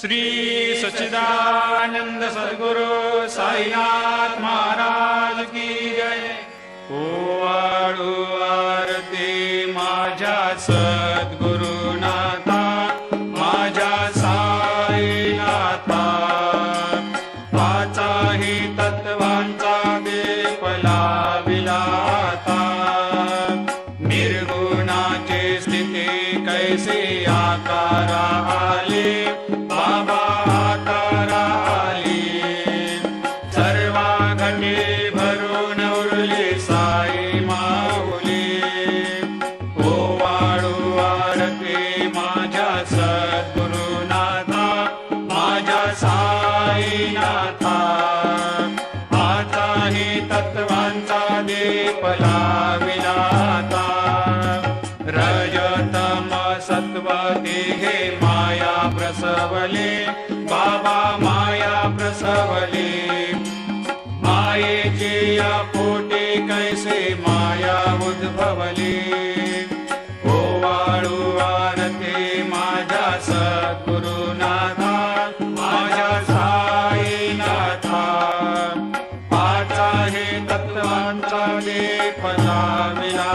श्री सच्चिदानंद सद्गुरु साईनाथ महाराज की जय। ओवाळू आरती माझ्या सद्गुरुनाथा, माझ्या साईनाथा, पाचाही तत्वांचा दीप लाविला आता। निर्गुणाची स्थिती कैसे आकारा आले, बाबा आकारा आली। सर्वा घटे भरून उरली साई माऊली। ओवाळू आरती माझ्या सद्गुरुनाथा, माझ्या साईनाथा, आताही तत्वांचा दीप लाविला आता। रजतम सत्व तिघे माया प्रसवले, बाबा माया प्रसवले। मायेची या पोटी कैसे माया उद्भवली। ओवाळू आरती माझ्या सद्गुरुनाथा, माझ्या साईनाथा, पाचाही तत्वांचा दीप लाविला